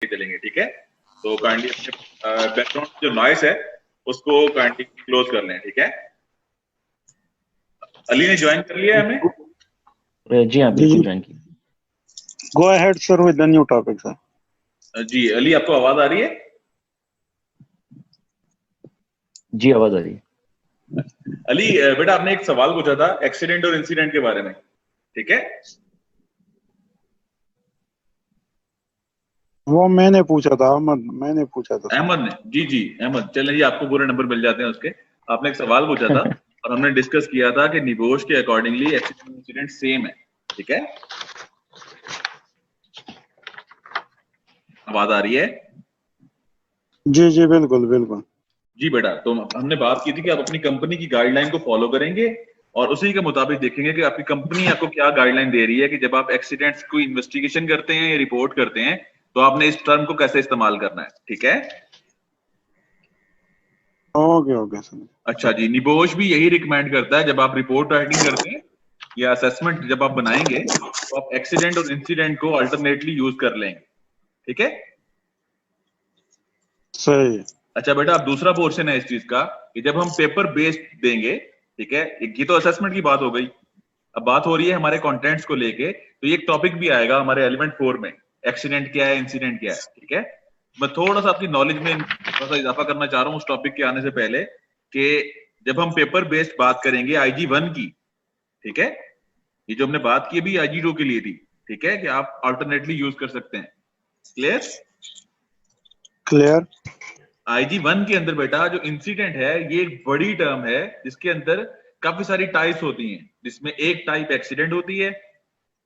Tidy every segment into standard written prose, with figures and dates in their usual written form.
चलेंगे, ठीक है। तो काइंडली अपने बैकग्राउंड जो नॉइस है उसको काइंडली क्लोज कर लें, ठीक है। अली ने ज्वाइन कर लिया है हमें? जी हाँ, बिल्कुल ज्वाइन की। Go ahead sir with the new topic sir. जी अली, आपको आवाज आ रही है? जी आवाज आ रही है। अली बेटा, आपने एक सवाल पूछा था एक्सीडेंट और इंसिडेंट के बारे में, ठीक है। वो मैंने पूछा था, मैंने पूछा था। अहमद ने? जी जी अहमद, चलें जी, आपको पूरे नंबर मिल जाते हैं उसके। आपने एक सवाल पूछा था और हमने डिस्कस किया था कि निबोश के अकॉर्डिंगली एक्सीडेंट इंसिडेंट सेम है, ठीक है। आवाज आ रही है? जी जी बिल्कुल बिल्कुल। जी बेटा, तो हमने बात की थी कि आप अपनी कंपनी की गाइडलाइन को फॉलो करेंगे और उसी के मुताबिक देखेंगे कि आपकी कंपनी आपको क्या गाइडलाइन दे रही है कि जब आप एक्सीडेंट्स को इन्वेस्टिगेशन करते हैं या रिपोर्ट करते हैं तो आपने इस टर्म को कैसे इस्तेमाल करना है, ठीक है। Okay okay sir. अच्छा जी, निबोश भी यही रिकमेंड करता है जब आप रिपोर्ट राइटिंग करते हैं या असेसमेंट जब आप बनाएंगे तो आप एक्सीडेंट और इंसिडेंट को अल्टरनेटली यूज कर लेंगे, ठीक है। सही। अच्छा बेटा, अब दूसरा पोर्शन है इस चीज का कि जब हम पेपर बेस्ड देंगे, ठीक है, ये तो असेसमेंट की बात हो गई। अब बात हो रही है हमारे कंटेंट्स को लेके, तो ये एक टॉपिक भी आएगा हमारे एलिमेंट 4 में, एक्सीडेंट क्या है, इंसिडेंट क्या है, ठीक है। मैं थोड़ा सा आपकी नॉलेज में थोड़ा सा इजाफा करना चाह रहा हूँ उस टॉपिक के आने से पहले कि जब हम पेपर बेस्ड बात करेंगे IG1 की, ठीक है, ये जो हमने बात की अभी IG2 के लिए थी, ठीक है, कि आप अल्टरनेटली यूज कर सकते हैं। क्लियर? क्लियर। IG1 के अंदर बेटा जो इंसिडेंट है ये एक बड़ी टर्म है जिसके अंदर काफी सारी टाइप्स होती हैं, जिसमें एक टाइप एक्सीडेंट होती है,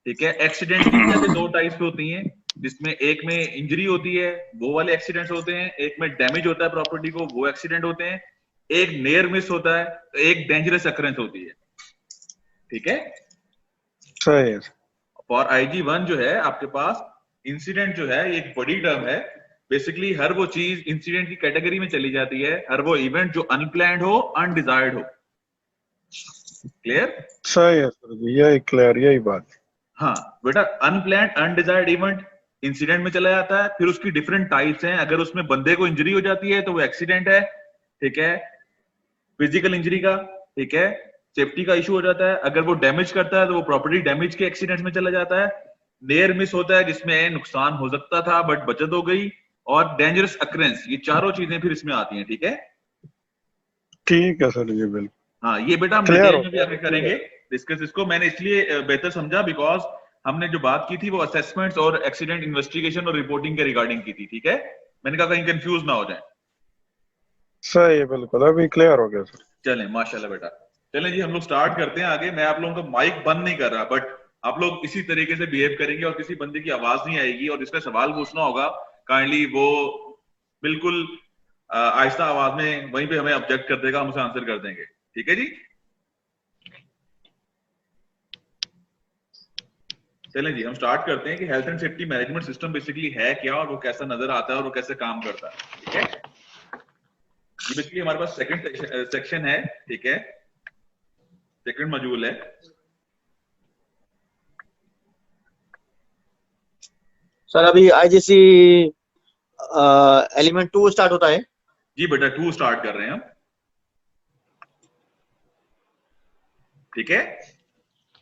ठीक है। एक्सीडेंट की वजह दो टाइप्स होती हैं, जिसमें एक में इंजरी होती है, वो वाले एक्सीडेंट्स होते हैं, एक में डैमेज होता है प्रॉपर्टी को, वो एक्सीडेंट होते हैं, एक नियर मिस होता है, एक डेंजरस अकरेंस होती है, ठीक है। सही है। फॉर IG1 जो है आपके पास इंसिडेंट जो है ये एक बड़ी टर्म है। बेसिकली हर वो चीज इंसिडेंट की कैटेगरी में चली जाती है, हर वो इवेंट जो अनप्लैन्ड हो, अनडिजायर्ड हो। क्लियर? सही है सर जी, यही क्लियर, यही बात। हाँ बेटा, अनप्लैन्ड अनडिजायर्ड इवेंट इंसिडेंट में चला जाता है, फिर उसकी डिफरेंट टाइप्स हैं। अगर उसमें बंदे को इंजरी हो जाती है तो वो एक्सीडेंट है, ठीक है, फिजिकल इंजरी का, ठीक है। सेफ्टी का इशू हो जाता है, अगर वो डैमेज करता है तो वो प्रॉपर्टी डैमेज के एक्सीडेंट में चला जाता है। नियर मिस होता है जिसमें नुकसान हो सकता था बट बचत हो गई, और डेंजरस अकरेंस, ये चारों चीजें फिर इसमें आती हैं, ठीक है। ठीक है सर जी बिल्कुल। हाँ ये बेटा हम Clear डिटेल हो में भी आगे करेंगे डिस्कस इसको। मैंने इसलिए बेहतर समझा बिकॉज हमने जो बात की थी वो असेसमेंट्स और एक्सीडेंट इन्वेस्टिगेशन और रिपोर्टिंग के रिगार्डिंग की थी, ठीक है। मैंने कहा कहीं कंफ्यूज ना हो जाए। सही है बिल्कुल, अभी क्लियर हो गया सर। चलें माशाल्लाह बेटा, चलें जी हम लोग स्टार्ट करते हैं आगे। मैं आप लोगों का माइक बंद नहीं कर रहा, बट आप लोग इसी तरीके से बिहेव करेंगे और किसी बंदे की आवाज नहीं आएगी और जिसका सवाल पूछना होगा काइंडली वो बिल्कुल आहिस्ता आवाज में वहीं पे हमें ऑब्जेक्ट कर देगा, हम उसे आंसर कर देंगे, ठीक है जी। चलें जी हम स्टार्ट करते हैं कि health and safety management system basically है क्या और वो कैसा नजर आता है और वो कैसे काम करता है, ठीक है। ये बेसिकली हमारे पास सेकंड सेक्शन है, ठीक है, सेकंड मॉड्यूल है। सर अभी IGC एलिमेंट 2 स्टार्ट होता है। जी बेटा 2 स्टार्ट कर रहे हैं हम, ठीक है।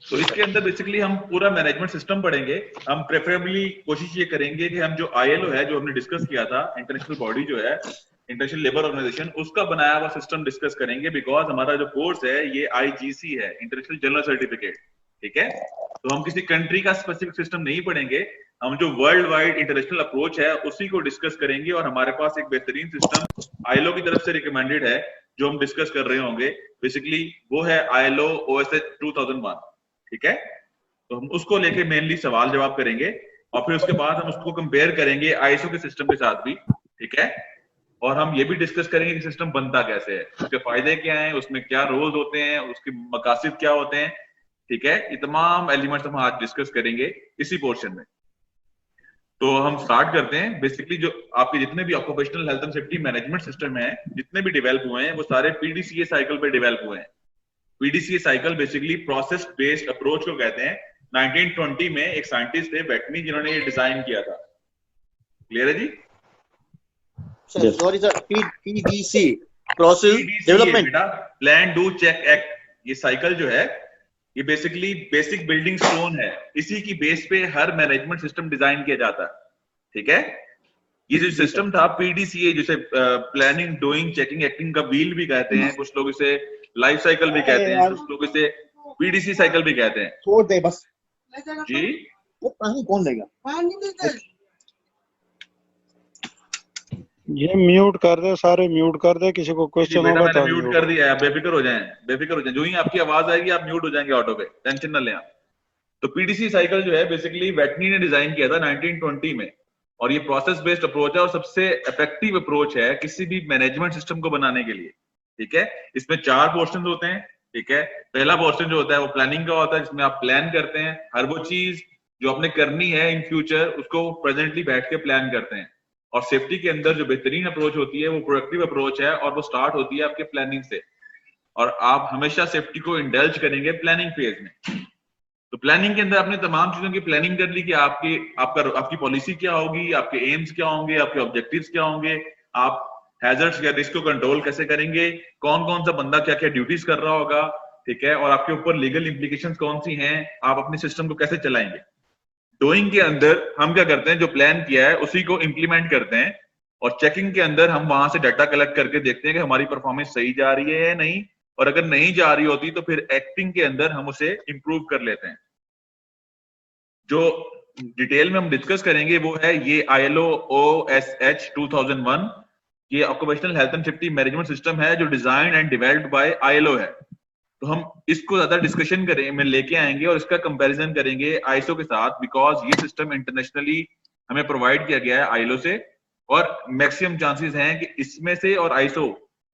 तो इसके अंदर बेसिकली हम पूरा मैनेजमेंट सिस्टम पढ़ेंगे। हम प्रेफरेबली कोशिश ये करेंगे कि हम जो ILO है जो हमने डिस्कस किया था, इंटरनेशनल बॉडी जो है इंटरनेशनल लेबर ऑर्गेनाइजेशन, उसका बनाया हुआ सिस्टम डिस्कस करेंगे बिकॉज हमारा जो कोर्स है ये IGC है, इंटरनेशनल जनरल सर्टिफिकेट, ठीक है। तो हम किसी कंट्री का स्पेसिफिक सिस्टम नहीं पढ़ेंगे, हम जो वर्ल्ड वाइड इंटरनेशनल अप्रोच है उसी को डिस्कस करेंगे। और हमारे पास एक बेहतरीन सिस्टम ILO की तरफ से रिकमेंडेड है जो हम डिस्कस कर रहे होंगे, बेसिकली वो है ILO OSH 2001, ठीक है। तो हम उसको लेके मेनली सवाल जवाब करेंगे और फिर उसके बाद हम उसको कंपेयर करेंगे ISO के सिस्टम के साथ भी, ठीक है। और हम ये भी डिस्कस करेंगे कि सिस्टम बनता कैसे है, उसके फायदे क्या हैं, उसमें क्या रोल्स होते हैं, उसके मकासद क्या होते हैं, ठीक है। ये तमाम एलिमेंट्स हम आज डिस्कस करेंगे इसी पोर्शन में। तो हम स्टार्ट करते हैं। बेसिकली जो आपके जितने भी occupational health and safety management system है, जितने भी डेवलप हुए हैं वो सारे PDCA साइकिल पे डेवलप हुए हैं। PDCA cycle basically process based approach को कहते हैं। 1920 में एक साइंटिस्ट थे बेटनी जिन्होंने ये डिजाइन किया था, क्लियर है जी? Sir, Yes. sorry sir, PDC, process PDCA development. बेटा, प्लान डू चेक एक्ट, ये साइकिल जो है ये बेसिकली बेसिक बिल्डिंग स्टोन है, इसी की बेस पे हर मैनेजमेंट सिस्टम डिजाइन किया जाता है, ठीक है? ये जो सिस्टम था PDCA, जिसे प्लानिंग डूइंग चेकिंग एक्टिंग का व्हील भी कहते हैं, कुछ लोग इसे लाइफ साइकिल भी कहते हैं, कुछ लोग इसे PDC साइकिल भी कहते हैं छोड़ दे बस, जी। वो पानी कौन देगा? ये म्यूट कर दे, सारे म्यूट कर दे, किसी को जी क्वेश्चन बेटा, होगा मैंने तो म्यूट आगे कर होगा। दिया है, आप बेफिक्र हो जाएं, बेफिक्र हो जाएं, जो ही आपकी आवाज आएगी आप म्यूट हो जाएंगे ऑटो पे, टेंशन ना लें आप। तो PDC साइकिल जो है बेसिकली वेटनी ने डिजाइन किया था 1920 में, और ये प्रोसेस बेस्ड अप्रोच है और सबसे इफेक्टिव अप्रोच है किसी भी मैनेजमेंट सिस्टम को बनाने के लिए, ठीक है? इसमें 4 पोर्शन होते हैं, ठीक है? पहला पोर्शन जो होता है वो प्लानिंग का होता है, जिसमें आप प्लान करते हैं हर वो चीज जो आपने करनी है इन फ्यूचर, उसको प्रेजेंटली बैठ के प्लान करते हैं। और सेफ्टी के अंदर जो बेहतरीन अप्रोच होती है वो प्रोडक्टिव अप्रोच है, और वो स्टार्ट होती है आपके प्लानिंग से, और आप हमेशा सेफ्टी को इंडल्ज करेंगे प्लानिंग फेज में। तो प्लानिंग के अंदर आपने तमाम चीजों की प्लानिंग कर ली कि आपकी पॉलिसी क्या होगी, आपके एम्स क्या होंगे, आपके ऑब्जेक्टिव्स क्या होंगे, आप हैजर्ड्स या रिस्क को कंट्रोल कैसे करेंगे, कौन कौन सा बंदा क्या क्या ड्यूटीज कर रहा होगा, ठीक है? और आपके ऊपर लीगल इंप्लीकेशंस कौन सी हैं, आप अपने सिस्टम को कैसे चलाएंगे। डूइंग के अंदर हम क्या करते हैं, जो प्लान किया है उसी को इंप्लीमेंट करते हैं, और चेकिंग के अंदर हम वहां से डाटा कलेक्ट करके देखते हैं कि हमारी परफॉर्मेंस सही जा रही है या नहीं, और अगर नहीं जा रही होती तो फिर एक्टिंग के अंदर हम उसे इंप्रूव कर लेते हैं। जो डिटेल में हम डिस्कस करेंगे वो है ये ILO OSH 2001, ये occupational health and safety management system है जो design and developed by ILO है। तो हम इसको ज्यादा डिस्कशन करें में लेके आएंगे और इसका कंपैरिजन करेंगे ISO के साथ, बिकॉज ये सिस्टम इंटरनेशनली हमें प्रोवाइड किया गया है ILO से, और मैक्सिमम चांसेस हैं कि इसमें से और ISO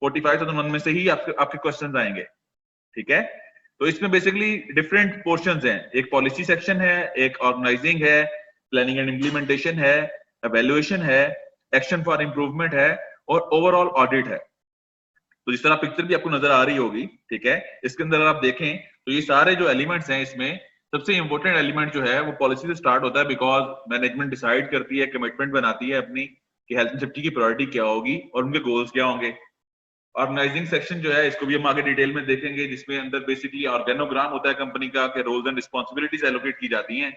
45001 में से ही आपके क्वेश्चंस आएंगे, ठीक है? तो इसमें बेसिकली डिफरेंट पोर्शंस हैं, एक पॉलिसी सेक्शन है, एक ऑर्गेनाइजिंग है, प्लानिंग एंड इम्प्लीमेंटेशन है, एवेल्युएशन है, एक्शन फॉर इंप्रूवमेंट है, और ओवरऑल ऑडिट है। तो जिस तरह पिक्चर भी आपको नजर आ रही होगी, ठीक है? इसके अंदर अगर आप देखें तो ये सारे जो एलिमेंट्स हैं, इसमें सबसे इंपॉर्टेंट एलिमेंट जो है वो पॉलिसी से स्टार्ट होता है, बिकॉज मैनेजमेंट डिसाइड करती है, कमिटमेंट बनाती है अपनी कि हेल्थ एंड सेफ्टी की प्रायोरिटी क्या होगी और उनके गोल्स क्या होंगे। ऑर्गेनाइजिंग सेक्शन जो है इसको भी हम आगे डिटेल में देखेंगे, जिसमें अंदर बेसिकली ऑर्गेनोग्राम होता है कंपनी का, कि रोल्स एंड रिस्पॉन्सिबिलिटीज एलोकेट की जाती हैं।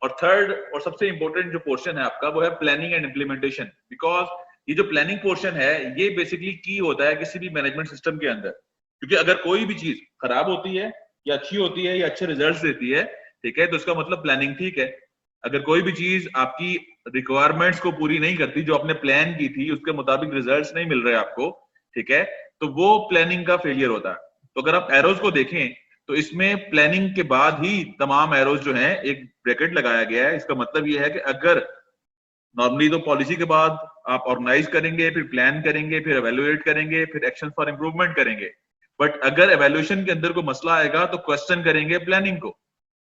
और थर्ड और सबसे इंपॉर्टेंट जो पोर्शन है आपका वो है प्लानिंग एंड इम्प्लीमेंटेशन, बिकॉज ये जो प्लानिंग पोर्शन है ये बेसिकली की होता है किसी भी मैनेजमेंट सिस्टम के अंदर, क्योंकि अगर कोई भी चीज खराब होती है या अच्छी होती है या अच्छे रिजल्ट देती है, ठीक है, तो इसका मतलब प्लानिंग ठीक है। अगर कोई भी चीज आपकी रिक्वायरमेंट्स को पूरी नहीं करती, जो आपने प्लान की थी उसके मुताबिक रिजल्ट्स नहीं मिल रहे आपको, ठीक है, तो वो प्लानिंग का फेलियर होता है। तो अगर आप एरोज को देखें तो इसमें प्लानिंग के बाद ही तमाम एरोज जो हैं एक ब्रैकेट लगाया गया है। इसका मतलब ये है कि अगर नॉर्मली तो पॉलिसी के बाद आप ऑर्गेनाइज करेंगे, फिर प्लान करेंगे, फिर एवेल्युएट करेंगे, फिर एक्शन फॉर इंप्रूवमेंट करेंगे, बट अगर एवेल्युएशन के अंदर कोई मसला आएगा तो क्वेश्चन करेंगे प्लानिंग को,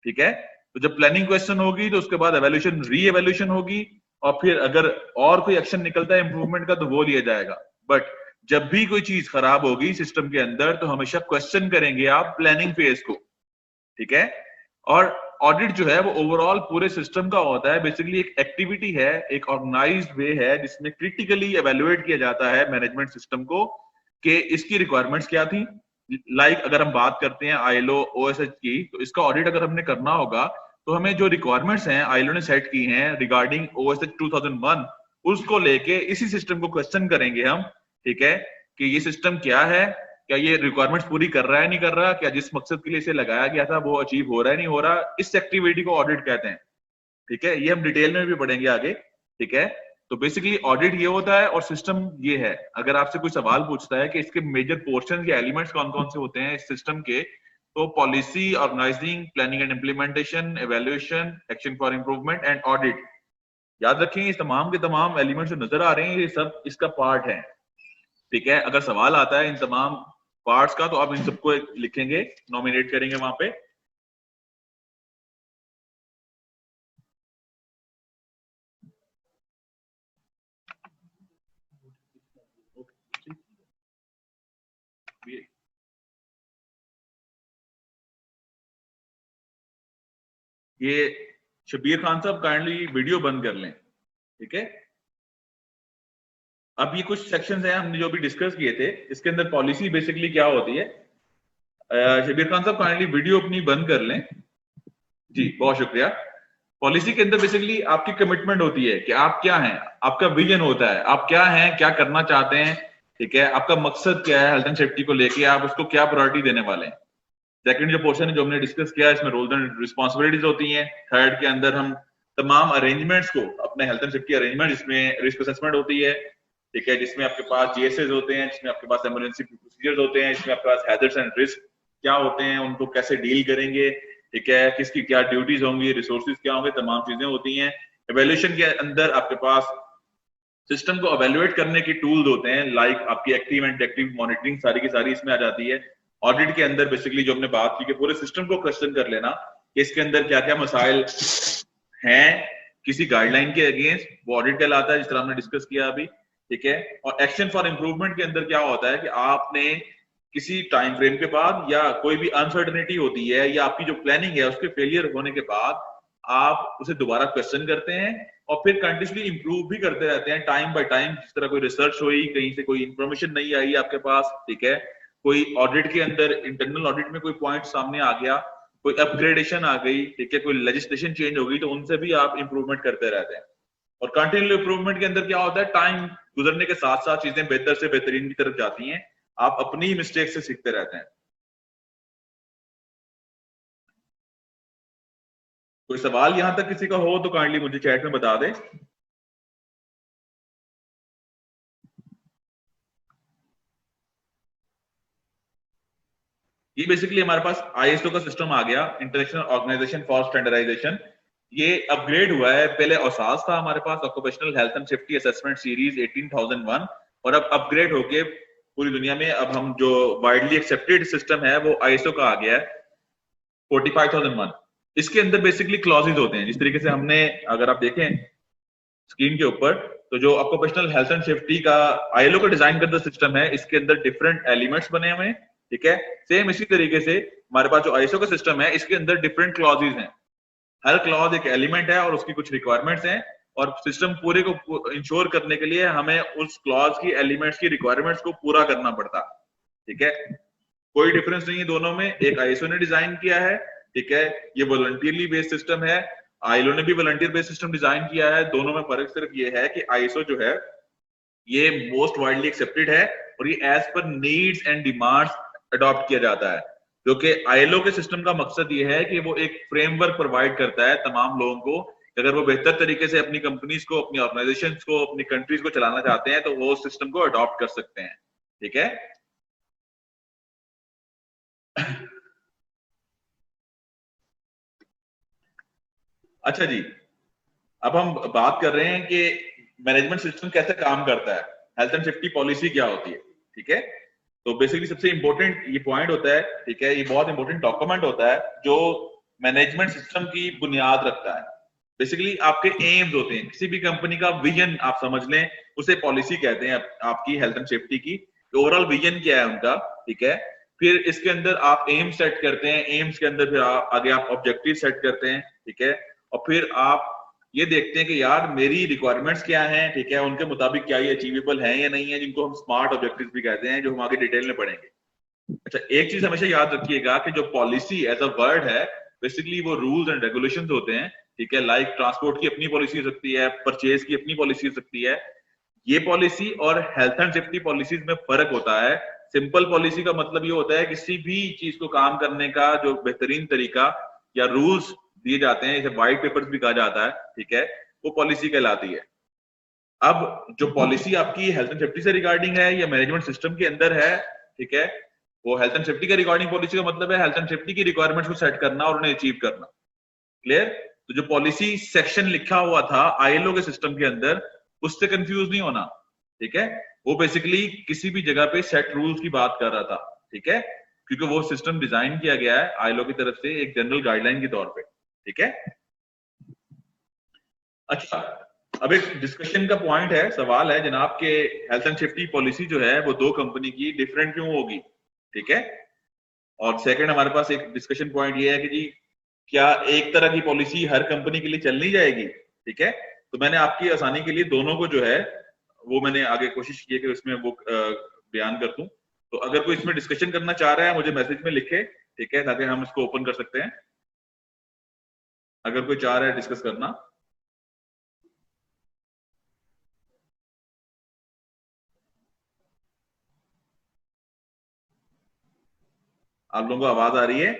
ठीक है? तो जब प्लानिंग क्वेश्चन होगी तो उसके बाद एवेल्युएशन री एवेल्युएशन होगी, और फिर अगर और कोई एक्शन निकलता है इंप्रूवमेंट का तो वो लिया जाएगा। बट जब भी कोई चीज खराब होगी सिस्टम के अंदर तो हमेशा क्वेश्चन करेंगे आप प्लानिंग फेज को, ठीक है? और ऑडिट जो है वो ओवरऑल पूरे सिस्टम का होता है, बेसिकली एक एक्टिविटी है, एक ऑर्गेनाइज्ड वे है जिसमें क्रिटिकली एवेल्युएट किया जाता है मैनेजमेंट सिस्टम को कि इसकी रिक्वायरमेंट्स क्या थी। लाइक अगर हम बात करते हैं ILO OSH की, तो इसका ऑडिट अगर हमने करना होगा तो हमें जो रिक्वायरमेंट्स हैं ILO ने सेट की हैं रिगार्डिंग OSH 2001, उसको लेके इसी सिस्टम को क्वेश्चन करेंगे हम, ठीक है, कि ये सिस्टम क्या है, क्या ये रिक्वायरमेंट्स पूरी कर रहा है नहीं कर रहा, क्या जिस मकसद के लिए इसे लगाया गया था वो अचीव हो रहा है नहीं हो रहा। इस एक्टिविटी को ऑडिट कहते हैं, ठीक है? ये हम डिटेल में भी पढ़ेंगे आगे, ठीक है? तो बेसिकली ऑडिट ये होता है और सिस्टम ये है। अगर आपसे कोई सवाल पूछता है कि इसके मेजर पोर्शन या एलिमेंट्स कौन कौन से होते हैं इस सिस्टम के, तो policy, organising, planning and implementation, evaluation, action for improvement and audit. याद रखें ये तमाम के तमाम एलिमेंट्स जो नजर आ रहे हैं ये सब इसका पार्ट है, ठीक है? अगर सवाल आता है इन तमाम पार्ट्स का तो आप इन सबको लिखेंगे, नॉमिनेट करेंगे वहां पे। ये शबीर खान साहब काइंडली वीडियो बंद कर लें, ठीक है? अब ये कुछ सेक्शंस हैं हमने जो भी डिस्कस किए थे, इसके अंदर पॉलिसी बेसिकली क्या होती है। शबीर खान साहब काइंडली वीडियो अपनी बंद कर लें। जी बहुत शुक्रिया। पॉलिसी के अंदर बेसिकली आपकी कमिटमेंट होती है कि आप क्या हैं, आपका विजन होता है, आप क्या हैं, क्या करना चाहते हैं, ठीक है, आपका मकसद क्या है हेल्थ एंड सेफ्टी को लेके, आप उसको क्या प्रायोरिटी देने वाले हैं। सेकंड जो पोर्शन है जो हमने डिस्कस किया, इसमें रोल्स एंड रिस्पॉन्सिबिलिटीज होती हैं। थर्ड के अंदर हम तमाम अरेंजमेंट्स को, अपने हेल्थ एंड सेफ्टी अरेंजमेंट, जिसमें रिस्क असेसमेंट होती है, ठीक है, जिसमें आपके पास जीएसएस होते हैं, जिसमें आपके पास इमरजेंसी प्रोसीजर्स होते हैं, जिसमें आपके पास हैजर्ड्स एंड रिस्क क्या होते हैं, उनको कैसे डील करेंगे, ठीक है, किसकी क्या ड्यूटीज होंगी, रिसोर्सेज क्या होंगे, तमाम चीजें होती हैं। एवेल्यूएशन के अंदर आपके पास सिस्टम को एवेल्युएट करने के टूल्स होते हैं, लाइक आपकी एक्टिव एंड एक्टिव मॉनिटरिंग सारी की सारी इसमें आ जाती है। ऑडिट के अंदर बेसिकली जो हमने बात की कि पूरे सिस्टम को क्वेश्चन कर लेना कि इसके अंदर क्या क्या मसाइल हैं किसी गाइडलाइन के अगेंस्ट, वो ऑडिट कहलाता है, जिस तरह हमने डिस्कस किया अभी, ठीक है। और एक्शन फॉर इम्प्रूवमेंट के अंदर क्या होता है कि आपने किसी टाइम फ्रेम के बाद या कोई भी अनसर्टेनिटी होती है या आपकी जो प्लानिंग है उसके फेलियर होने के बाद आप उसे दोबारा क्वेश्चन करते हैं और फिर कंटिन्यूसली इंप्रूव भी करते रहते हैं टाइम बाय टाइम। जिस तरह कोई रिसर्च हुई, कहीं से कोई इंफॉर्मेशन नहीं आई आपके पास, ठीक है, कोई ऑडिट के अंदर इंटरनल ऑडिट में कोई पॉइंट सामने आ गया, कोई अपग्रेडेशन आ गई, ठीक है, कोई लेजिस्लेशन चेंज हो गई, तो उनसे भी आप इंप्रूवमेंट करते रहते हैं। और कंटिन्यू इंप्रूवमेंट के अंदर क्या होता है, टाइम गुजरने के साथ साथ चीजें बेहतर से बेहतरीन की तरफ जाती हैं, आप अपनी मिस्टेक से सीखते रहते हैं। कोई सवाल यहां तक किसी का हो तो काइंडली मुझे चैट में बता दें। ये बेसिकली हमारे पास आईएसओ का सिस्टम आ गया, इंटरनेशनल ऑर्गेनाइजेशन फॉर स्टैंडर्डाइजेशन। ये अपग्रेड हुआ है, पहले ओसास था हमारे पास, occupational health and safety assessment series 18001, और अब अपग्रेड होके पूरी दुनिया में अब हम जो वाइडली एक्सेप्टेड सिस्टम है वो आईएसओ का आ गया है 45001। इसके अंदर बेसिकली क्लॉजेज होते हैं, जिस तरीके से हमने, अगर आप देखें स्क्रीन के ऊपर, तो जो ऑक्यूपेशनल हेल्थ एंड सेफ्टी का आईएलओ का डिजाइन करता सिस्टम है, इसके अंदर डिफरेंट एलिमेंट्स बने हुए हैं, ठीक है। सेम इसी तरीके से हमारे पास जो आईएसओ का सिस्टम है, इसके अंदर डिफरेंट क्लॉजेज हैं, हर क्लॉज एक एलिमेंट है और उसकी कुछ रिक्वायरमेंट्स हैं, और सिस्टम पूरे को इंश्योर करने के लिए हमें उस क्लॉज की एलिमेंट्स की रिक्वायरमेंट्स को पूरा करना पड़ता, ठीक है। कोई डिफरेंस नहीं है दोनों में, एक आईएसओ ने डिजाइन किया है, ठीक है, ये वॉलंटियरली बेस्ड सिस्टम है, आईएलओ ने भी वॉलंटियर बेस्ड सिस्टम डिजाइन किया है। दोनों में फर्क सिर्फ ये है कि आईएसओ जो है ये मोस्ट वाइडली एक्सेप्टेड है और ये as per needs and demands adopt किया जाता है, जो कि आईएलओ के सिस्टम का मकसद ये है कि वो एक फ्रेमवर्क प्रोवाइड करता है तमाम लोगों को, अगर वो बेहतर तरीके से अपनी कंपनीज को, अपनी ऑर्गेनाइजेशंस को, अपनी कंट्रीज को चलाना चाहते हैं तो वो सिस्टम को अडॉप्ट कर सकते हैं, ठीक है। अच्छा जी, अब हम बात कर रहे हैं कि मैनेजमेंट सिस्टम कैसे काम करता है, हेल्थ एंड सेफ्टी पॉलिसी क्या होती है, ठीक है। तो बेसिकली सबसे इंपॉर्टेंट ये पॉइंट होता है, ठीक है, ये बहुत इंपॉर्टेंट डॉक्यूमेंट होता है जो मैनेजमेंट सिस्टम की बुनियाद रखता है। बेसिकली आपके एम्स होते हैं, किसी भी कंपनी का विजन आप समझ लें, उसे पॉलिसी कहते हैं आपकी हेल्थ एंड सेफ्टी की, ओवरऑल विजन क्या है उनका, ठीक है। फिर इसके अंदर आप एम सेट करते हैं, एम्स के अंदर फिर आगे आप ऑब्जेक्टिव सेट करते हैं, ठीक है, और फिर आप ये देखते हैं कि यार मेरी रिक्वायरमेंट्स क्या हैं, ठीक है, उनके मुताबिक क्या ये अचीवेबल है या नहीं है, जिनको हम स्मार्ट ऑब्जेक्टिव्स भी कहते हैं, जो हम आगे डिटेल में पढ़ेंगे। अच्छा, एक चीज हमेशा याद रखिएगा कि जो पॉलिसी एज अ वर्ड है, बेसिकली वो रूल्स एंड रेगुलेशंस होते हैं, ठीक है, लाइक ट्रांसपोर्ट की अपनी पॉलिसी हो सकती है, परचेज की अपनी पॉलिसी हो सकती है। ये पॉलिसी और हेल्थ एंड सेफ्टी पॉलिसीज में फर्क होता है। सिंपल पॉलिसी का मतलब ये होता है किसी भी चीज को काम करने का जो बेहतरीन तरीका या रूल्स दिए जाते हैं, इसे व्हाइट पेपर्स भी कहा जाता है, ठीक है, वो पॉलिसी कहलाती है। अब जो पॉलिसी आपकी हेल्थ एंड सेफ्टी से रिगार्डिंग है या मैनेजमेंट सिस्टम के अंदर है, ठीक है, वो हेल्थ एंड सेफ्टी के रिगार्डिंग पॉलिसी का मतलब है हेल्थ एंड सेफ्टी की रिक्वायरमेंट्स को सेट करना और उन्हें अचीव करना। क्लियर? तो जो पॉलिसी सेक्शन लिखा हुआ था आईएलओ के सिस्टम के अंदर, उससे कंफ्यूज नहीं होना, ठीक है। वो बेसिकली किसी भी जगह पे सेट रूल्स की बात कर रहा था, ठीक है, क्योंकि वो सिस्टम डिजाइन किया गया है आईएलओ की तरफ से एक जनरल गाइडलाइन के तौर पे, ठीक है। अच्छा, अब एक डिस्कशन का पॉइंट है, सवाल है जनाब के हेल्थ एंड सेफ्टी पॉलिसी जो है वो दो कंपनी की डिफरेंट क्यों होगी, ठीक है। और सेकंड हमारे पास एक डिस्कशन पॉइंट ये है कि जी क्या एक तरह की पॉलिसी हर कंपनी के लिए चलनी जाएगी, ठीक है। तो मैंने आपकी आसानी के लिए दोनों को जो है वो मैंने आगे कोशिश की है कि उसमें वो बयान कर दूं। तो अगर कोई इसमें डिस्कशन करना चाह रहा है मुझे मैसेज में लिखे, ठीक है, ताकि हम इसको ओपन कर सकते हैं, अगर कोई चाह रहा है डिस्कस करना। आप लोगों को आवाज आ रही है?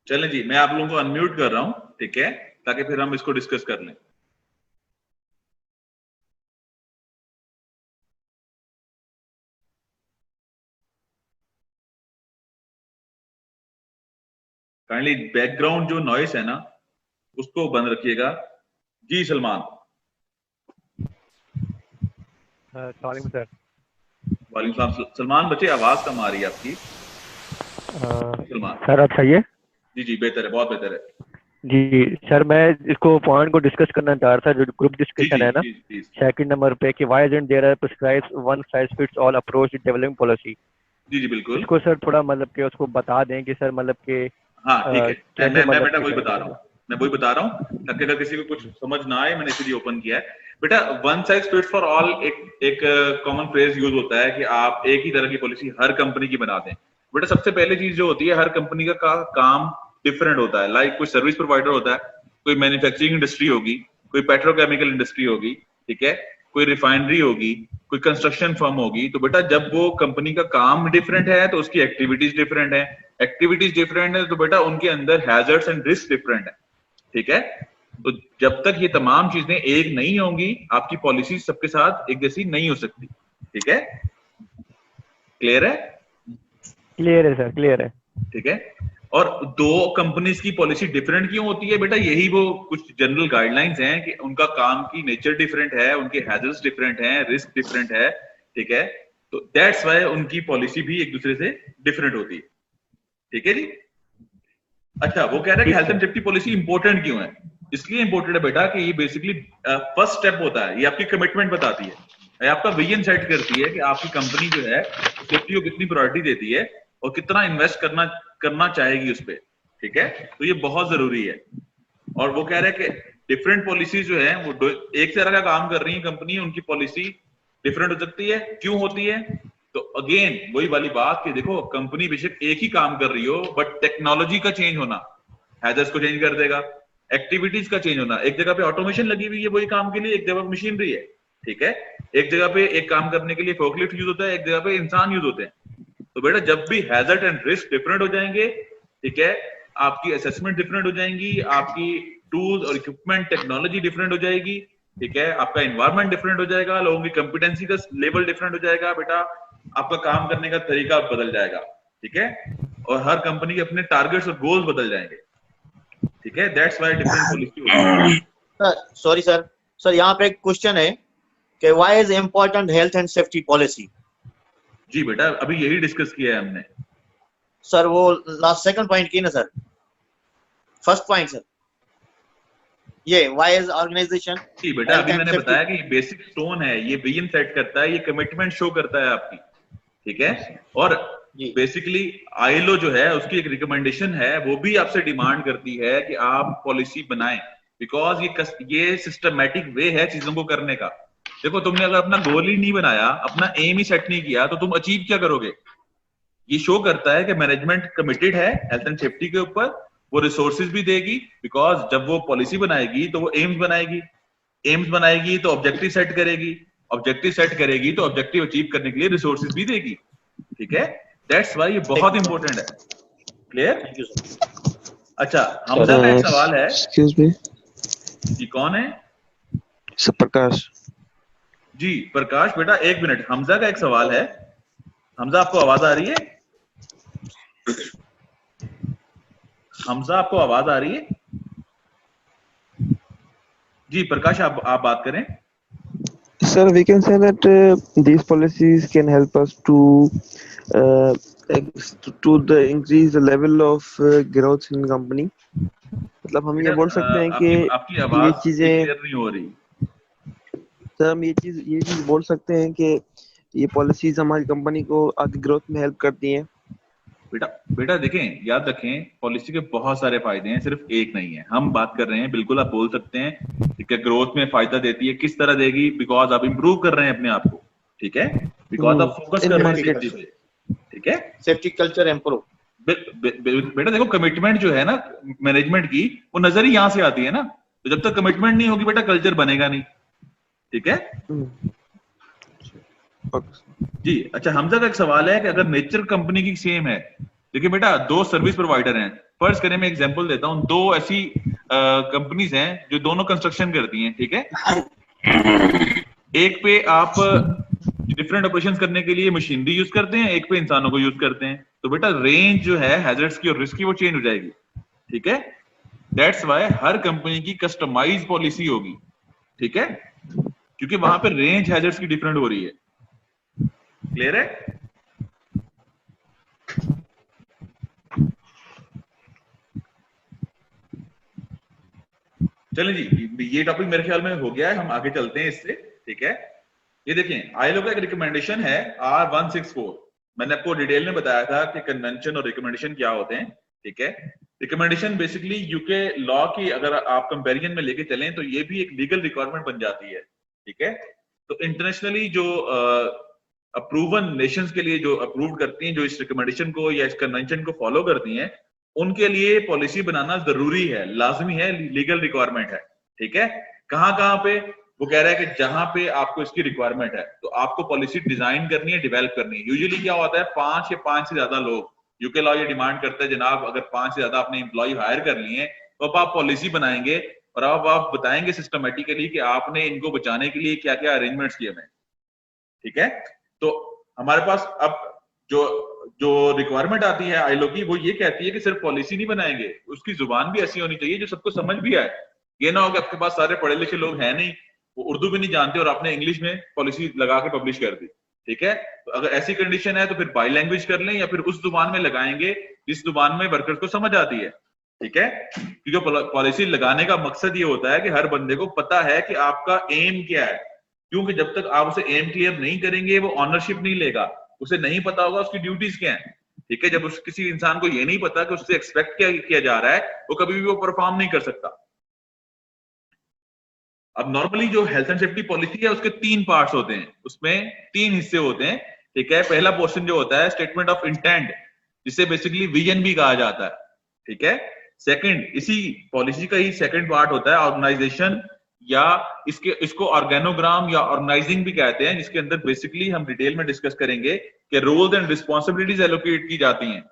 चलें जी, मैं आप लोगों को अनम्यूट कर रहा हूं, ठीक है, ताकि फिर हम इसको डिस्कस कर लें। काइंडली बैकग्राउंड जो नॉइस है ना उसको बंद रखिएगा। जी सलमान। Sorry sir. वालेकुम सलाम। सलमान बच्चे आवाज कम आ रही है आपकी। सलमान सर अब सही है? जी जी बेहतर है, बहुत बेहतर है। जी सर, मैं इसको पॉइंट को डिस्कस करना चाह रहा था, जो ग्रुप जी डिस्कशन जी है ना, जी जी सेकंड नंबर पे, कि why isn't there are prescribed one size fits all approach to developing policy. जी जी बिल्कुल। इसको सर थोड़ा मतलब कि उसको बता दें कि सर मतलब कि हाँ ठीक है, कैसे मैं मतलब बेटा कि वही बता रहा हूँ, मैं वही बता रहा हूँ ताकि अगर किसी को कुछ समझ ना आए, मैंने इसलिए ओपन किया है। बेटा one size fit for all एक कॉमन फ्रेज यूज होता है कि आप एक ही तरह की पॉलिसी हर कंपनी की बना दें। बेटा सबसे पहले चीज जो होती है, हर कंपनी का काम डिफरेंट होता है। लाइक कोई सर्विस प्रोवाइडर होता है, कोई मैन्युफैक्चरिंग इंडस्ट्री होगी, कोई पेट्रोकेमिकल इंडस्ट्री होगी, ठीक है, कोई रिफाइनरी होगी, कोई कंस्ट्रक्शन फर्म होगी। तो बेटा जब वो कंपनी का काम डिफरेंट है तो उसकी एक्टिविटीज डिफरेंट है, एक्टिविटीज डिफरेंट है तो बेटा उनके अंदर हैजर्ड्स एंड रिस्क डिफरेंट है, ठीक है। तो जब तक ये तमाम चीजें एक नहीं होंगी, आपकी पॉलिसी सबके साथ एक जैसी नहीं हो सकती, ठीक है। क्लियर है? क्लियर है सर, क्लियर है। ठीक है। और दो कंपनीज की पॉलिसी डिफरेंट क्यों होती है बेटा? यही वो कुछ जनरल गाइडलाइंस हैं कि उनका काम की नेचर डिफरेंट है, उनके हैजर्ड्स डिफरेंट हैं, रिस्क डिफरेंट है, ठीक है। तो दैट्स व्हाई उनकी पॉलिसी भी एक दूसरे से डिफरेंट होती है, ठीक है जी। अच्छा, वो कह रहा है कि health and safety policy important क्यों है? इसलिए इंपॉर्टेंट है बेटा कि ये बेसिकली फर्स्ट स्टेप होता है, ये आपकी कमिटमेंट बताती है, ये आपका विजन सेट करती है कि आपकी कंपनी जो है सेफ्टी को कितनी प्रायोरिटी देती है और कितना इन्वेस्ट करना चाहेगी उस पर, ठीक है। तो ये बहुत जरूरी है। और वो कह रहे हैं कि डिफरेंट पॉलिसी जो है वो एक तरह का काम कर रही है कंपनी, उनकी पॉलिसी डिफरेंट हो सकती है। क्यों होती है? तो अगेन वही वाली बात कि देखो कंपनी बेशक एक ही काम कर रही हो, बट टेक्नोलॉजी का चेंज होना हैजर्स को चेंज कर देगा, एक्टिविटीज का चेंज होना। एक जगह पे ऑटोमेशन लगी हुई है वही काम के लिए, एक जगह मशीनरी है, ठीक है। एक जगह पे एक काम करने के लिए फोर्कलिफ्ट यूज होता है, एक जगह पे इंसान यूज होते हैं। तो बेटा जब भी हैजर्ड एंड रिस्क डिफरेंट हो जाएंगे, ठीक है, आपकी असेसमेंट डिफरेंट हो जाएंगी, आपकी टूल्स और इक्विपमेंट टेक्नोलॉजी डिफरेंट हो जाएगी, ठीक है, आपका एनवायरमेंट डिफरेंट हो जाएगा, लोगों की कॉम्पिटेंसी का लेवल डिफरेंट हो जाएगा, बेटा आपका काम करने का तरीका बदल जाएगा, ठीक है। और हर कंपनी के अपने टारगेट्स और गोल्स बदल जाएंगे, ठीक है। दैट्स व्हाई डिफरेंट पॉलिसी होती है। सॉरी सर यहाँ पे एक क्वेश्चन है कि why is important health and safety policy. जी बेटा अभी यही डिस्कस किया है हमने सर, वो लास्ट सेकंड पॉइंट की ना सर, फर्स्ट पॉइंट सर, ये व्हाई इज ऑर्गेनाइजेशन। जी बेटा अभी मैंने बताया कि बेसिक स्टोन है, ये विजन सेट करता है, ये कमिटमेंट शो करता है आपकी, ठीक है। और बेसिकली आईएलओ जो है उसकी एक रिकमेंडेशन है, वो भी आपसे डिमांड करती है कि आप पॉलिसी बनाएं, बिकॉज ये सिस्टमैटिक वे है चीजों को करने का। देखो तुमने अगर अपना गोल ही नहीं बनाया, अपना एम ही सेट नहीं किया, तो तुम अचीव क्या करोगे? ये शो करता है कि मैनेजमेंट कमिटेड है हेल्थ एंड सेफ्टी के ऊपर, वो रिसोर्सेज भी देगी, बिकॉज जब वो पॉलिसी बनाएगी तो वो एम्स बनाएगी, एम्स बनाएगी तो ऑब्जेक्टिव सेट करेगी, ऑब्जेक्टिव सेट करेगी तो ऑब्जेक्टिव अचीव करने के लिए रिसोर्सेज भी देगी, ठीक है। दैट्स व्हाई ये बहुत इंपॉर्टेंट है। क्लियर? Thank you sir. अच्छा, हमजा का एक सवाल है। एक्सक्यूज मी जी कौन है? सर, प्रकाश। जी प्रकाश बेटा एक मिनट, हमजा का एक सवाल है। हमजा आपको आवाज आ रही है? हमजा आपको आवाज आ रही है? जी प्रकाश आप बात करें। Sir, we can say that these policies can help us to increase the level of growth in company. मतलब हम ये बोल सकते हैं कि आपकी आवाज ये चीजें क्लियर नहीं हो रही। सर, हम ये चीज बोल सकते हैं कि ये पॉलिसीज हमारी कंपनी को आगे ग्रोथ में हेल्प करती हैं। बेटा बेटा देखें, याद रखें, पॉलिसी के बहुत सारे फायदे हैं, सिर्फ एक नहीं है। हम बात कर रहे हैं, बिल्कुल आप बोल सकते हैं, ठीक है, ग्रोथ में फायदा देती है, किस तरह देगी, बिकॉज आप इंप्रूव कर रहे हैं अपने आप को, ठीक है, बिकॉज आप फोकस In कर रहे हैं market. सेफ्टी पे, ठीक है। Safety culture improve. बेटा देखो, कमिटमेंट जो है ना मैनेजमेंट की, वो नजर ही यहां से आती है ना। तो जब तक कमिटमेंट नहीं होगी बेटा, कल्चर बनेगा नहीं, ठीक है जी। अच्छा, हमजा का एक सवाल है कि अगर नेचर कंपनी की सेम है, देखिए बेटा, दो सर्विस प्रोवाइडर हैं, फर्ज करें, मैं एग्जांपल देता हूं, दो ऐसी कंपनीज हैं जो दोनों कंस्ट्रक्शन करती हैं, ठीक है। एक पे आप डिफरेंट ऑपरेशंस करने के लिए मशीनरी यूज करते हैं, एक पे इंसानों को यूज करते हैं, तो बेटा रेंज जो है हैजर्ड्स की और रिस्क की, वो चेंज हो जाएगी, ठीक है। दैट्स वाई हर कंपनी की कस्टमाइज पॉलिसी होगी, ठीक है, क्योंकि वहां पे रेंज हैजर्ड्स की डिफरेंट हो रही है। क्लियर है? चलें जी, ये टॉपिक मेरे ख्याल में हो गया है, हम आगे चलते हैं इससे, ठीक है। ये देखें, आईएलओ का एक रिकमेंडेशन है R164। मैंने आपको डिटेल में बताया था कि कन्वेंशन और रिकमेंडेशन क्या होते हैं, ठीक है। रिकमेंडेशन बेसिकली यूके लॉ की अगर आप कंपैरिजन में लेके चलें तो ये भी एक लीगल रिक्वायरमेंट बन जाती है, ठीक है। तो इंटरनेशनली जो अप्रूवन नेशंस के लिए जो अप्रूव करती हैं, जो इस रिकमेंडेशन को या इस कन्वेंशन को फॉलो करती हैं, उनके लिए पॉलिसी बनाना जरूरी है, लाजमी है, लीगल रिक्वायरमेंट है, ठीक है। कहां पे? वो कह रहा है कि जहां पे आपको इसकी रिक्वायरमेंट है तो आपको पॉलिसी डिजाइन करनी है, डेवलप करनी है। यूजुअली क्या होता है, 5 या 5 से ज्यादा लोग, यूके लॉ ये डिमांड करता है जनाब, अगर 5 से ज्यादा अपने एम्प्लॉय हायर कर लिए हैं तो अब आप पॉलिसी बनाएंगे और अब आप बताएंगे सिस्टमेटिकली कि आपने इनको बचाने के लिए क्या क्या अरेंजमेंट्स किए हैं, ठीक है। तो हमारे पास अब जो जो रिक्वायरमेंट आती है आईएलओ की, वो ये कहती है कि सिर्फ पॉलिसी नहीं बनाएंगे, उसकी जुबान भी ऐसी होनी चाहिए जो सबको समझ भी आए। ये ना हो कि आपके पास सारे पढ़े लिखे लोग हैं नहीं, वो उर्दू भी नहीं जानते और आपने इंग्लिश में पॉलिसी लगा के पब्लिश कर दी, ठीक है। तो अगर ऐसी कंडीशन है तो फिर बाई लैंग्वेज कर लें या फिर उस जुबान में लगाएंगे जिस जुबान में वर्कर्स को समझ आती है, ठीक है। क्योंकि पॉलिसी लगाने का मकसद ये होता है कि हर बंदे को पता है कि आपका एम क्या है, क्योंकि जब तक आप उसे एम क्लियर नहीं करेंगे वो ऑनरशिप नहीं लेगा, उसे नहीं पता होगा उसकी ड्यूटीज क्या है, ठीक है। जब उस किसी इंसान को ये नहीं पता कि उससे एक्सपेक्ट क्या किया जा रहा है, वो कभी भी वो परफॉर्म नहीं कर सकता। अब नॉर्मली जो हेल्थ एंड सेफ्टी पॉलिसी है उसके 3 पार्ट्स होते हैं, उसमें 3 हिस्से होते हैं, ठीक है। पहला पोर्शन जो होता है स्टेटमेंट ऑफ इंटेंट, जिसे बेसिकली विजन भी कहा जाता है, ठीक है। सेकंड, इसी पॉलिसी का ही सेकंड पार्ट होता है ऑर्गेनाइजेशन, या इसको ऑर्गेनोग्राम या ऑर्गेनाइजिंग भी कहते हैं, जिसके अंदर बेसिकली हम डिटेल में डिस्कस करेंगे कि रोल्स एंड रिस्पॉन्सिबिलिटीज एलोकेट की जाती हैं,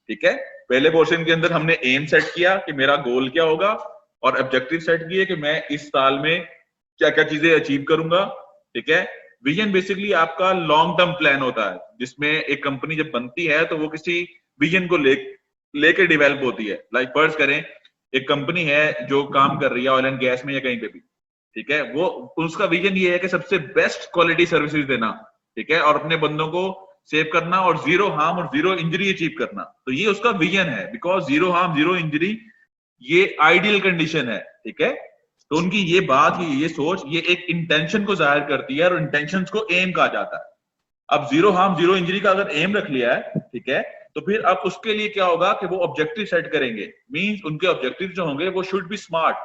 ठीक है। पहले पोर्शन के अंदर हमने एम सेट किया कि मेरा गोल क्या होगा, और ऑब्जेक्टिव सेट किए कि मैं इस साल में क्या क्या चीजें अचीव करूंगा, ठीक है। विजन बेसिकली आपका लॉन्ग टर्म प्लान होता है, जिसमें एक कंपनी जब बनती है तो वो किसी विजन को लेकर डेवलप होती है। लाइक फर्ज करें, एक कंपनी है जो काम कर रही है ऑयल एंड गैस में या कहीं पे भी, ठीक है, वो उसका विजन ये है कि सबसे बेस्ट क्वालिटी सर्विसेज देना, ठीक है, और अपने बंदों को सेव करना और जीरो हार्म और जीरो इंजरी अचीव करना। तो ये उसका विजन है, because zero harm zero injury ये आइडियल कंडीशन है, ठीक है। तो उनकी ये बात, ये सोच, ये एक इंटेंशन को जाहिर करती है और इंटेंशंस को एम कहा जाता है। अब जीरो हार्म जीरो इंजरी का अगर एम रख लिया है, ठीक है, तो फिर अब उसके लिए क्या होगा कि वो ऑब्जेक्टिव सेट करेंगे, मींस उनके ऑब्जेक्टिव जो होंगे वो शुड बी स्मार्ट,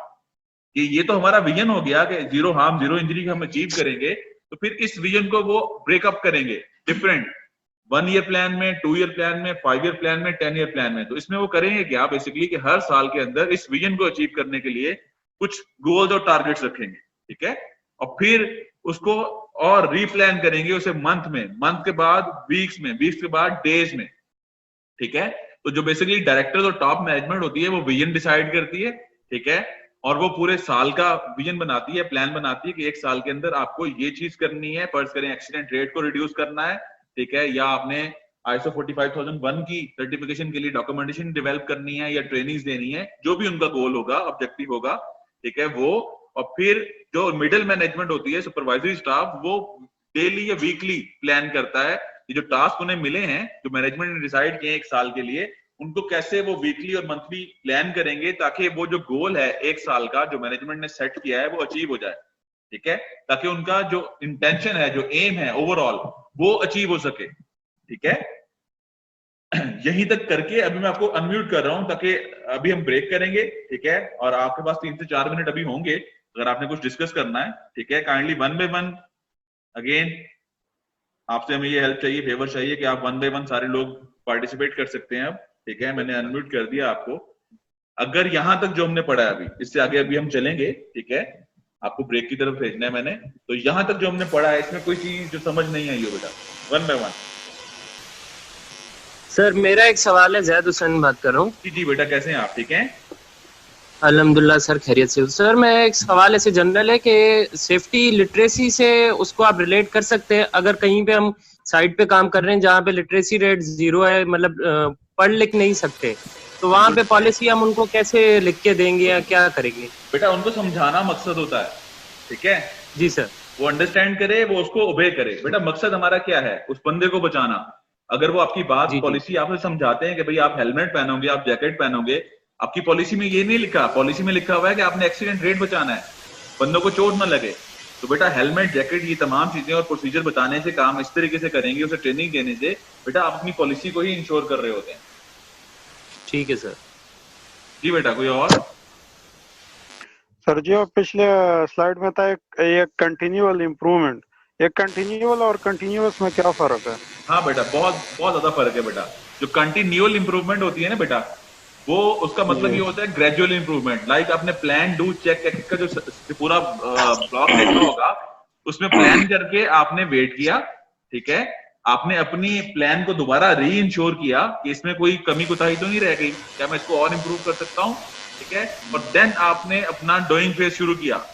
कि ये तो हमारा विजन हो गया कि जीरो हार्म जीरो इंजरी हम अचीव करेंगे, तो फिर इस विजन को वो ब्रेकअप करेंगे डिफरेंट 1 ईयर प्लान में, 2 ईयर प्लान में, 5 ईयर प्लान में, 10 ईयर प्लान में। तो इसमें वो करेंगे क्या बेसिकली कि हर साल के अंदर इस विजन को अचीव करने के लिए कुछ गोल्स और टारगेट्स रखेंगे, ठीक है, और फिर उसको और रीप्लान करेंगे उसे मंथ में, मंथ के बाद वीक्स में, वीक्स के बाद डेज में, ठीक है। तो जो बेसिकली डायरेक्टर्स और टॉप मैनेजमेंट होती है वो विजन डिसाइड करती है, ठीक है, और वो पूरे साल का विजन बनाती है, प्लान बनाती है कि एक साल के अंदर आपको ये चीज करनी है। फर्ज करें एक्सीडेंट रेट को रिड्यूस करना है, ठीक है, या आपने ISO 45001 की सर्टिफिकेशन के लिए डॉक्यूमेंटेशन डेवलप करनी है या ट्रेनिंग्स देनी है, जो भी उनका गोल होगा, ऑब्जेक्टिव होगा, ठीक है, वो। और फिर जो मिडिल मैनेजमेंट होती है, सुपरवाइजरी स्टाफ, वो डेली या वीकली प्लान करता है ये जो टास्क उन्हें मिले हैं, जो मैनेजमेंट ने डिसाइड किए एक साल के लिए, उनको कैसे वो वीकली और मंथली प्लान करेंगे ताकि वो जो गोल है एक साल का जो मैनेजमेंट ने सेट किया है वो अचीव हो जाए, ठीक है, ताकि उनका जो इंटेंशन है, जो एम है ओवरऑल, वो अचीव हो सके, ठीक है। यहीं तक करके अभी मैं आपको अनम्यूट कर रहा हूं ताकि अभी हम ब्रेक करेंगे, ठीक है, और आपके पास 3 से 4 मिनट अभी होंगे अगर आपने कुछ डिस्कस करना है, ठीक है। काइंडली 1 बाय 1 अगेन आपसे हमें ये हेल्प चाहिए, फेवर चाहिए कि आप 1 बाय 1 सारे लोग पार्टिसिपेट कर सकते हैं अब, ठीक है। मैंने अनम्यूट कर दिया आपको। अगर यहां तक जो हमने पढ़ा है अभी, इससे आगे अभी हम चलेंगे, ठीक है, आपको ब्रेक की तरफ भेजना है मैंने, तो यहां तक जो हमने पढ़ा है इसमें कोई चीज जो समझ नहीं आई हो बेटा, 1 बाय 1। सर मेरा एक सवाल है, जैद हुसैन बात कर रहा हूँ। जी बेटा, कैसे हैं आप, ठीक हैं? अल्हम्दुलिल्लाह सर, खैरियत से। सर मैं एक सवाल ऐसे जनरल है कि सेफ्टी लिटरेसी से उसको आप रिलेट कर सकते हैं, अगर कहीं पे हम साइट पे काम कर रहे हैं जहाँ पे लिटरेसी रेट 0 है, मतलब पढ़ लिख नहीं सकते, तो वहाँ पे पॉलिसी हम उनको कैसे लिख के देंगे या क्या करेंगे? बेटा उनको समझाना मकसद होता है, ठीक है जी सर। वो अंडरस्टैंड करे, वो उसको ओबे करे। बेटा मकसद हमारा क्या है, उस बंदे को बचाना। अगर वो आपकी बात पॉलिसी आपसे समझाते हैं कि भाई आप हेलमेट पहनोगे, आप जैकेट पहनोगे, आपकी पॉलिसी में ये नहीं लिखा, पॉलिसी में लिखा हुआ है कि आपने एक्सीडेंट रेट बचाना है, बंदों को चोट ना लगे। तो बेटा हेलमेट, जैकेट, ये तमाम चीजें और प्रोसीजर बताने से, काम इस तरीके से करेंगे, उसे ट्रेनिंग देने से बेटा आप अपनी पॉलिसी को ही इंश्योर कर रहे होते हैं। ठीक है सर। जी बेटा, कोई और? सर जी आप पिछले स्लाइड में था एक कंटिन्यूअल इम्प्रूवमेंट, एक कंटिन्यूअल और कंटिन्यूअस में क्या फर्क है? हाँ बेटा, बहुत बहुत ज्यादा फर्क है बेटा। जो कंटिन्यूअल इंप्रूवमेंट होती है ना बेटा, वो उसका मतलब ये होता है ग्रेजुअल इंप्रूवमेंट। लाइक आपने प्लान, डू, चेक का जो पूरा ब्लॉक देखा होगा, उसमें प्लान करके आपने वेट किया, ठीक है, आपने अपनी प्लान को दोबारा री इंश्योर किया कि इसमें कोई कमी कोताही तो नहीं रह गई, क्या मैं इसको और इंप्रूव कर सकता हूँ, ठीक है, और देन आपने अपना डूइंग फेज शुरू किया।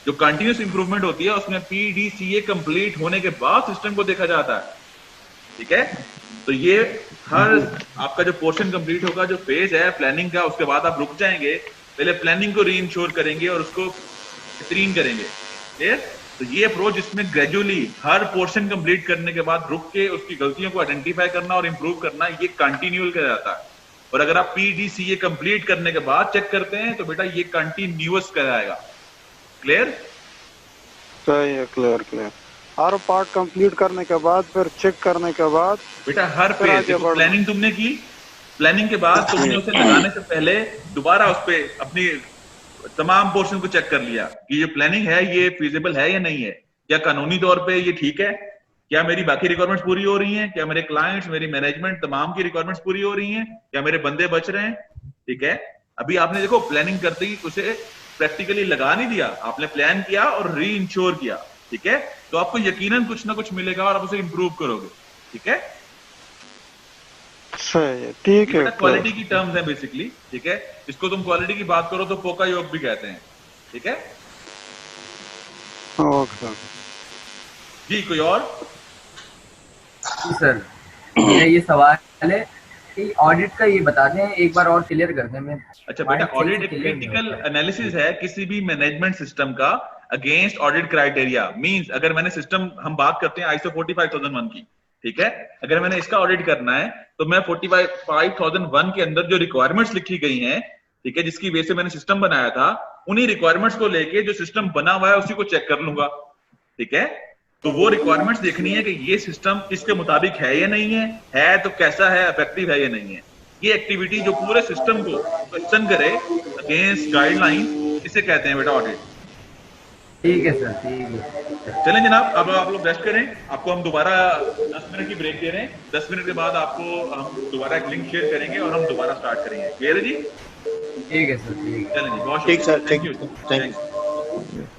जो कंटिन्यूस इंप्रूवमेंट होती है उसमें PDCA कंप्लीट होने के बाद सिस्टम को देखा जाता है, ठीक है। तो ये हर आपका जो पोर्शन कंप्लीट होगा, जो फेज है प्लानिंग का, उसके बाद आप रुक जाएंगे, पहले प्लानिंग को री इंश्योर करेंगे और उसको बेहतरीन करेंगे, क्लियर। तो ये अप्रोच इसमें ग्रेजुअली हर पोर्शन कंप्लीट करने के बाद रुक के उसकी गलतियों को आइडेंटिफाई करना और इंप्रूव करना, ये कंटिन्यूअल कहा जाता है। और अगर आप PDCA कंप्लीट करने के बाद चेक करते हैं तो बेटा ये कंटिन्यूअस कहलाएगा, क्लियर? सही है, क्लियर क्लियर। हर पार्ट कंप्लीट करने के बाद फिर चेक करने के बाद बेटा हर पेज प्लानिंग तुमने की, प्लानिंग के बाद तुमने उसे लगाने से पहले दोबारा उस पे अपनी तमाम पोर्शन को चेक कर लिया कि ये प्लानिंग है, ये फीजिबल है या नहीं है, क्या कानूनी तौर पे ये ठीक है, क्या मेरी बाकी रिक्वायरमेंट्स पूरी हो रही हैं, क्या मेरे क्लाइंट्स, मेरी मैनेजमेंट, तमाम की रिक्वायरमेंट्स पूरी हो रही हैं, क्या मेरे बंदे बच रहे हैं, ठीक है। अभी आपने देखो प्लानिंग करते ही उसे प्रैक्टिकली लगा नहीं दिया, आपने प्लान किया और री इंश्योर किया, ठीक है, तो आपको यकीनन कुछ ना कुछ मिलेगा और आप उसे इंप्रूव करोगे, ठीक है। सही है, ठीक है। क्वालिटी की टर्म्स है बेसिकली, ठीक है, इसको तुम क्वालिटी की बात करो तो पोका योग भी कहते हैं, ठीक है। ओके जी, कोई और? सर मेरा ये सवाल है कि ऑडिट का ये बता दें, एक बार और क्लियर कर दें। मैं अच्छा बेटा, ऑडिट एक क्रिटिकल एनालिसिस है किसी भी मैनेजमेंट सिस्टम का अगेंस्ट ऑडिट क्राइटेरिया। मींस अगर मैंने सिस्टम, हम बात करते हैं ISO 45001 की, ठीक है, अगर मैंने इसका ऑडिट करना है तो मैं 45001 के अंदर जो रिक्वायरमेंट्स लिखी गई हैं, ठीक है, जिसकी वजह से मैंने सिस्टम बनाया था, उन्हीं रिक्वायरमेंट्स को लेके जो सिस्टम बना हुआ है उसी को चेक कर लूंगा, ठीक है। तो वो रिक्वायरमेंट्स देखनी है कि ये सिस्टम इसके मुताबिक है या नहीं है तो कैसा है, इफेक्टिव है या नहीं है। ये एक्टिविटी जो पूरे सिस्टम को क्वेश्चन करे अगेंस्ट गाइडलाइन, इसे कहते हैं बेटा ऑडिट। ठीक है सर, ठीक है। चलें जनाब, अब आप लोग रेस्ट करें, आपको हम दोबारा 10 मिनट की ब्रेक दे रहे हैं। 10 मिनट के बाद आपको हम दोबारा एक लिंक शेयर करेंगे और हम दोबारा स्टार्ट करेंगे, क्लियर है जी? ठीक है सर, ठीक है। चलें जी, बहुत ठीक sir, thank you, thank you. Thank you.